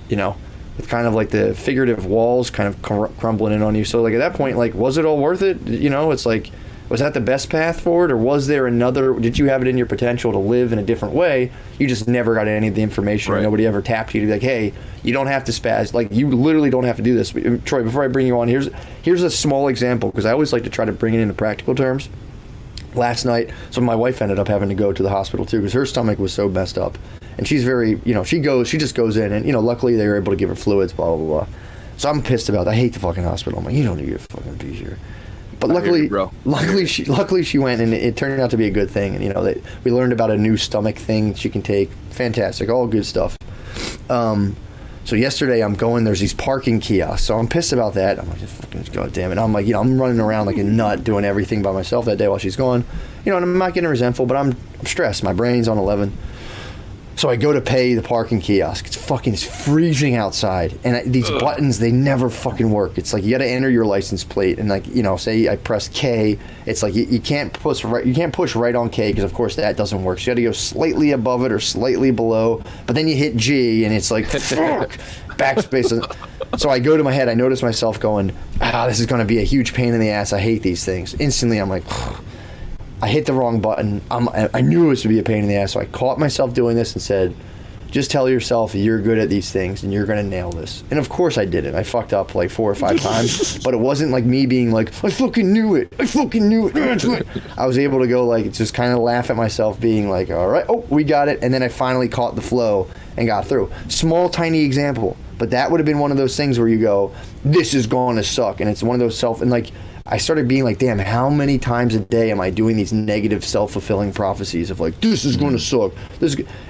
[SPEAKER 2] with kind of like the figurative walls kind of crumbling in on you. So like at that point, like, was it all worth it? It's like, was that the best path forward, or was there another? Did you have it in your potential to live in a different way? You just never got any of the information. Right. Or nobody ever tapped you to be like, hey, you don't have to spaz. Like, you literally don't have to do this. Troy, before I bring you on, here's a small example, because I always like to try to bring it into practical terms. Last night, so my wife ended up having to go to the hospital too, because her stomach was so messed up. And she's very, she just goes in, and, luckily they were able to give her fluids, blah, blah, blah. So I'm pissed about that. I hate the fucking hospital. I'm like, you don't need to fucking be here. But luckily she went, and it turned out to be a good thing. And, we learned about a new stomach thing she can take. Fantastic. All good stuff. So yesterday I'm going, there's these parking kiosks. So I'm pissed about that. I'm like, fucking God damn it. I'm like, I'm running around like a nut doing everything by myself that day while she's gone. And I'm not getting resentful, but I'm stressed. My brain's on 11. So I go to pay the parking kiosk. It's freezing outside, and these buttons, they never fucking work. It's like you got to enter your license plate, and like, you know, say I press K, it's like you can't push right on K, because of course that doesn't work. So you got to go slightly above it or slightly below, but then you hit G, and it's like fuck, backspace. So I go to my head. I notice myself going, this is going to be a huge pain in the ass. I hate these things. Instantly, I'm like, I hit the wrong button. I knew it was to be a pain in the ass, so I caught myself doing this and said, just tell yourself you're good at these things and you're going to nail this. And of course I didn't. I fucked up like 4 or 5 times, but it wasn't like me being like, I fucking knew it. I was able to go like, just kind of laugh at myself being like, all right, we got it. And then I finally caught the flow and got through. Small, tiny example, but that would have been one of those things where you go, this is going to suck. And it's one of those and like, I started being like, damn, how many times a day am I doing these negative self-fulfilling prophecies of like, this is going to suck.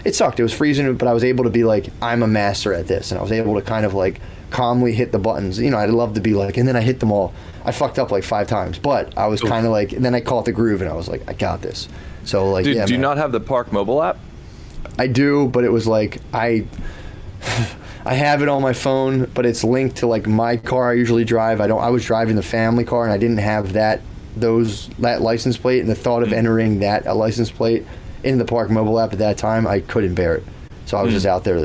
[SPEAKER 2] It sucked. It was freezing, but I was able to be like, I'm a master at this. And I was able to kind of like calmly hit the buttons. You know, I'd love to be like, and then I hit them all. I fucked up like 5 times, but I was kind of like, and then I caught the groove and I was like, I got this. So like,
[SPEAKER 3] Dude,
[SPEAKER 2] yeah,
[SPEAKER 3] do you not have the Park mobile app?
[SPEAKER 2] I do, but it was like, I have it on my phone, but it's linked to like my car I usually drive. I was driving the family car, and I didn't have that license plate. And the thought of entering that license plate in the Park mobile app at that time, I couldn't bear it. So I was just out there.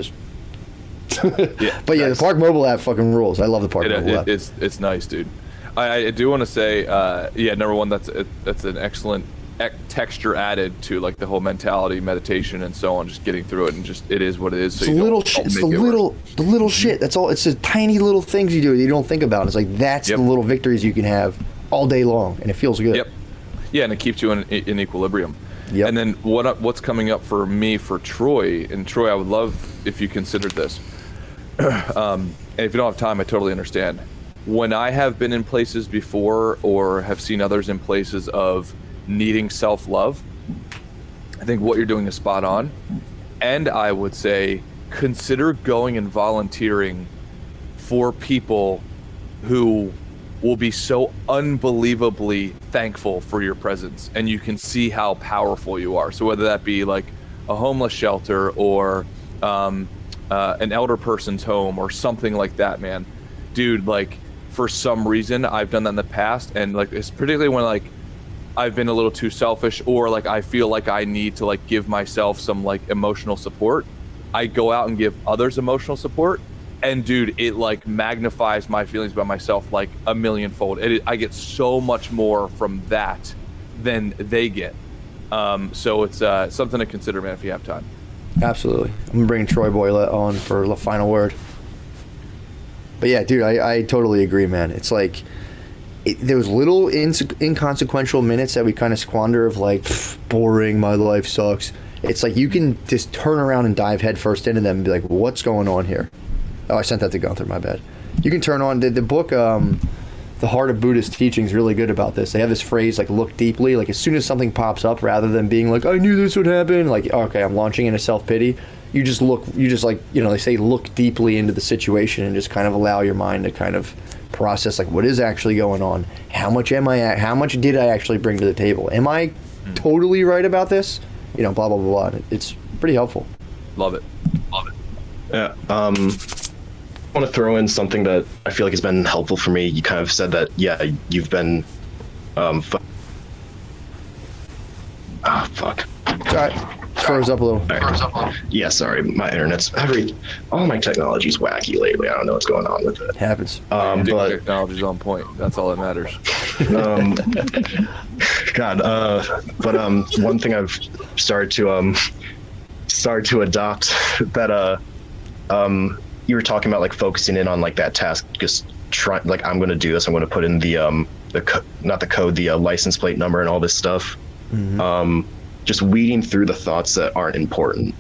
[SPEAKER 2] But yeah, the Park mobile app fucking rules. I love the Park mobile app.
[SPEAKER 3] It's nice, dude. I do want to say, number one, that's an excellent texture added to like the whole mentality, meditation, and so on. Just getting through it, and just it is what it is. So
[SPEAKER 2] it's the little shit. That's all. It's the tiny little things you do that you don't think about. It's like that's the little victories you can have all day long, and it feels good.
[SPEAKER 3] Yep. Yeah, and it keeps you in equilibrium. Yep. And then what's coming up for me for Troy? And Troy, I would love if you considered this. And if you don't have time, I totally understand. When I have been in places before or have seen others in places of needing self-love, I think what you're doing is spot on. And I would say consider going and volunteering for people who will be so unbelievably thankful for your presence, and you can see how powerful you are. So whether that be like a homeless shelter or an elder person's home or something like that, man, dude, like for some reason I've done that in the past, and like it's particularly when like I've been a little too selfish, or like I feel like I need to like give myself some like emotional support. I go out and give others emotional support, and dude, it like magnifies my feelings about myself like a millionfold. I get so much more from that than they get. So it's something to consider, man, if you have time.
[SPEAKER 2] Absolutely. I'm gonna bring Troy Boylett on for the final word. But yeah, dude, I totally agree, man. It's like those little inconsequential minutes that we kind of squander of like, boring, my life sucks. It's like you can just turn around and dive headfirst into them and be like, what's going on here? Oh, I sent that to Gunther, my bad. You can turn on the book, The Heart of Buddhist Teaching is really good about this. They have this phrase like, look deeply. Like as soon as something pops up, rather than being like, I knew this would happen, like, okay, I'm launching into self-pity. You just like, you know, they say look deeply into the situation and just kind of allow your mind to kind of process like what is actually going on. How much did I actually bring to the table? Am I totally right about this? You know, blah, blah, blah, blah. It's pretty helpful.
[SPEAKER 3] Love it.
[SPEAKER 5] Yeah. I want to throw in something that I feel like has been helpful for me. You kind of said that, yeah, you've been, fuck.
[SPEAKER 2] It's all right. Froze up a little.
[SPEAKER 5] Right. Yeah, sorry. My internet's all my technology's wacky lately. I don't know what's going on with it.
[SPEAKER 2] Happens.
[SPEAKER 5] But
[SPEAKER 3] Technology's on point. That's all that matters.
[SPEAKER 5] One thing I've started to adopt that you were talking about, like focusing in on like that task, just try, like I'm going to do this. I'm going to put in the license plate number and all this stuff. Mm-hmm. Just weeding through the thoughts that aren't important.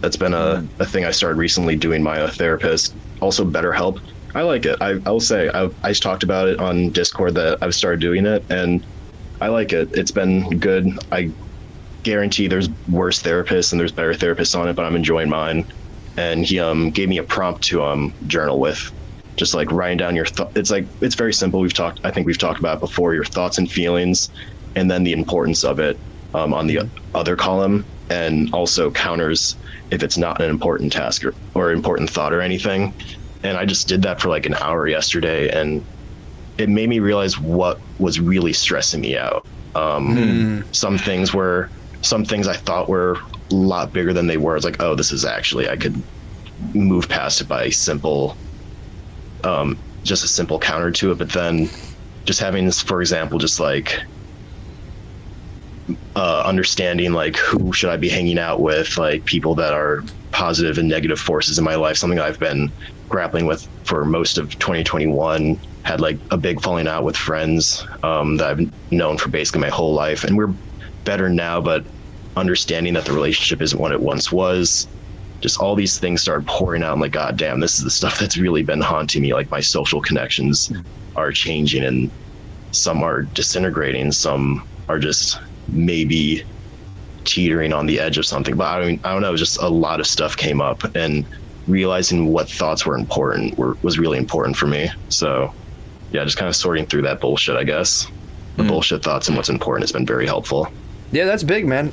[SPEAKER 5] That's been a thing I started recently doing. My therapist, also BetterHelp. I like it. I will say I just talked about it on Discord that I've started doing it, and I like it. It's been good. I guarantee there's worse therapists and there's better therapists on it, but I'm enjoying mine. And he gave me a prompt to journal with, just like writing down your thoughts. It's very simple. I think we've talked about it before, your thoughts and feelings, and then the importance of it on the other column. and also counters if it's not an important task or important thought or anything. And I just did that for like an hour yesterday, and it made me realize what was really stressing me out. Some things I thought were a lot bigger than they were. It's like, oh, this is actually, I could move past it by simple, just a simple counter to it. But then just having this, for example, just like understanding like who should I be hanging out with, like people that are positive and negative forces in my life, something I've been grappling with for most of 2021. Had like a big falling out with friends that I've known for basically my whole life, and we're better now, but understanding that the relationship isn't what it once was. Just all these things started pouring out. I'm like, God damn, this is the stuff that's really been haunting me. Like my social connections are changing, and some are disintegrating, some are just maybe teetering on the edge of something. But I don't know, just a lot of stuff came up, and realizing what thoughts were important was really important for me. So yeah, just kind of sorting through that bullshit, I guess. The bullshit thoughts and what's important has been very helpful.
[SPEAKER 2] Yeah, that's big, man.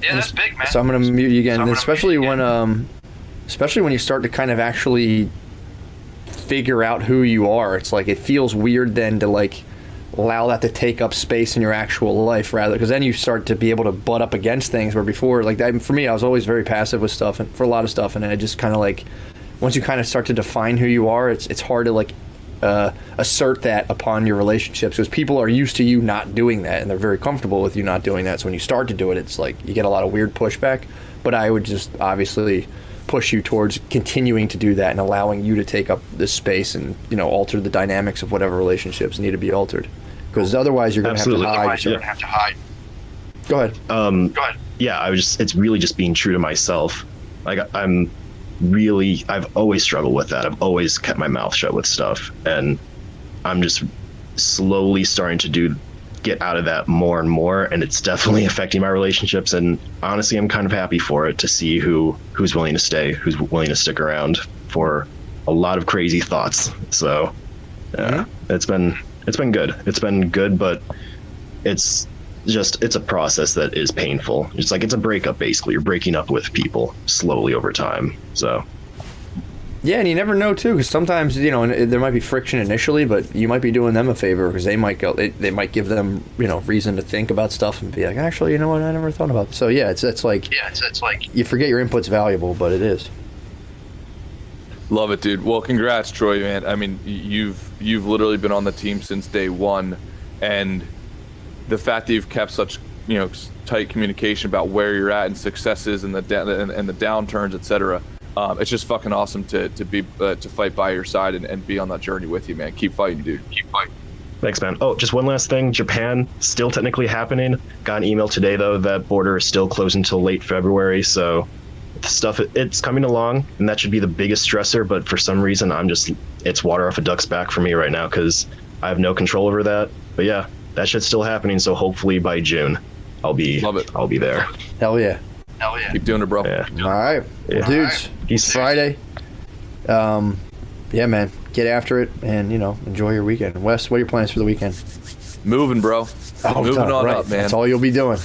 [SPEAKER 2] So I'm gonna mute you again, especially when you start to kind of actually figure out who you are. It's like it feels weird then to like allow that to take up space in your actual life, rather, because then you start to be able to butt up against things where before, like that, for me, I was always very passive with stuff and for a lot of stuff, and I just kind of like, once you kind of start to define who you are, it's hard to like assert that upon your relationships, because people are used to you not doing that, and they're very comfortable with you not doing that. So when you start to do it, it's like you get a lot of weird pushback. But I would just obviously push you towards continuing to do that and allowing you to take up this space and, you know, alter the dynamics of whatever relationships need to be altered, because other's you're going to have to hide. Go ahead.
[SPEAKER 5] Yeah, it's really just being true to myself. Like I've always struggled with that. I've always kept my mouth shut with stuff, and I'm just slowly starting to get out of that more and more, and it's definitely affecting my relationships. And honestly, I'm kind of happy for it, to see who's willing to stay, who's willing to stick around for a lot of crazy thoughts. So it's been good. It's been good, but it's a process that is painful. It's like it's a breakup, basically. You're breaking up with people slowly over time. So
[SPEAKER 2] yeah, and you never know too, because sometimes, you know, and there might be friction initially, but you might be doing them a favor, because they might give them, you know, reason to think about stuff and be like, actually, you know what, I never thought about this. So yeah, it's like you forget your input's valuable, but it is.
[SPEAKER 3] Love it, dude. Well, congrats, Troy, man. I mean, you've literally been on the team since day one, and the fact that you've kept such, you know, tight communication about where you're at and successes and the downturns, etc. It's just fucking awesome to fight by your side and be on that journey with you, man. Keep fighting, dude. Keep fighting.
[SPEAKER 5] Thanks, man. Oh, just one last thing. Japan still technically happening. Got an email today though that border is still closed until late February. So the stuff, it's coming along, and that should be the biggest stressor. But for some reason, it's water off a duck's back for me right now, because I have no control over that. But yeah, that shit's still happening. So hopefully by June, I'll be there.
[SPEAKER 2] Hell yeah.
[SPEAKER 3] Keep doing it, bro.
[SPEAKER 2] Yeah. All right.
[SPEAKER 5] Yeah.
[SPEAKER 2] Well, dudes, it's Friday. Yeah, man, get after it, and, you know, enjoy your weekend. Wes, what are your plans for the weekend?
[SPEAKER 3] Moving, bro. Moving on up, man.
[SPEAKER 2] That's all you'll be doing.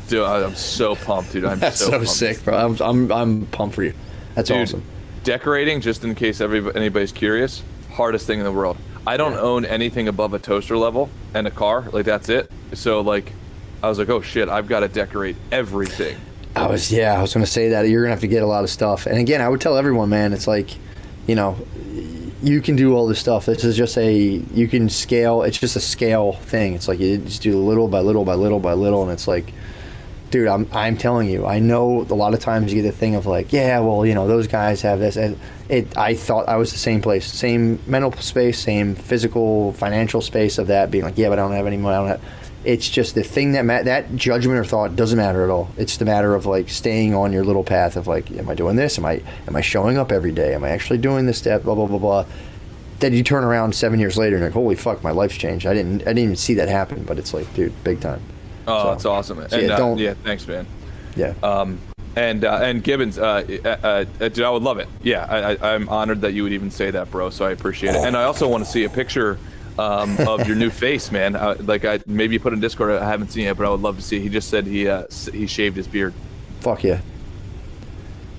[SPEAKER 3] Dude, I'm so pumped, dude.
[SPEAKER 2] That's so
[SPEAKER 3] pumped.
[SPEAKER 2] sick, bro. I'm pumped for you. That's
[SPEAKER 3] dude,
[SPEAKER 2] awesome.
[SPEAKER 3] Decorating, just in case anybody's curious, hardest thing in the world. I don't own anything above a toaster level and a car. Like, that's it. So, like, I was like, oh shit, I've got to decorate everything.
[SPEAKER 2] I was going to say that you're going to have to get a lot of stuff. And again, I would tell everyone, man, it's like, you know, you can do all this stuff. This is just you can scale. It's just a scale thing. It's like you just do little by little by little by little. And it's like, dude, I'm telling you, I know a lot of times you get the thing of like, yeah, well, you know, those guys have this. And I thought I was the same place, same mental space, same physical, financial space of that being like, yeah, but I don't have any money. It's just the thing that judgment or thought doesn't matter at all. It's the matter of like staying on your little path of like, am I doing this? Am I showing up every day? Am I actually doing this step? Blah blah blah blah. Then you turn around 7 years later and you're like, holy fuck, my life's changed. I didn't even see that happen, but it's like, dude, big time.
[SPEAKER 3] Oh, that's awesome. And yeah, thanks, man.
[SPEAKER 2] Yeah.
[SPEAKER 3] And Gibbons, dude, I would love it. Yeah, I'm honored that you would even say that, bro. So I appreciate it. And I also want to see a picture of your new face, man. Like maybe you put in Discord. I haven't seen it, but I would love to see. He just said he shaved his beard.
[SPEAKER 2] Fuck yeah.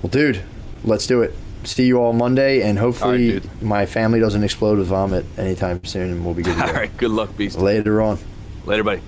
[SPEAKER 2] Well, dude, let's do it. See you all Monday, and hopefully my family doesn't explode with vomit anytime soon, and we'll be good to go.
[SPEAKER 3] All right, good luck, Beast.
[SPEAKER 2] Later on.
[SPEAKER 3] Later, buddy.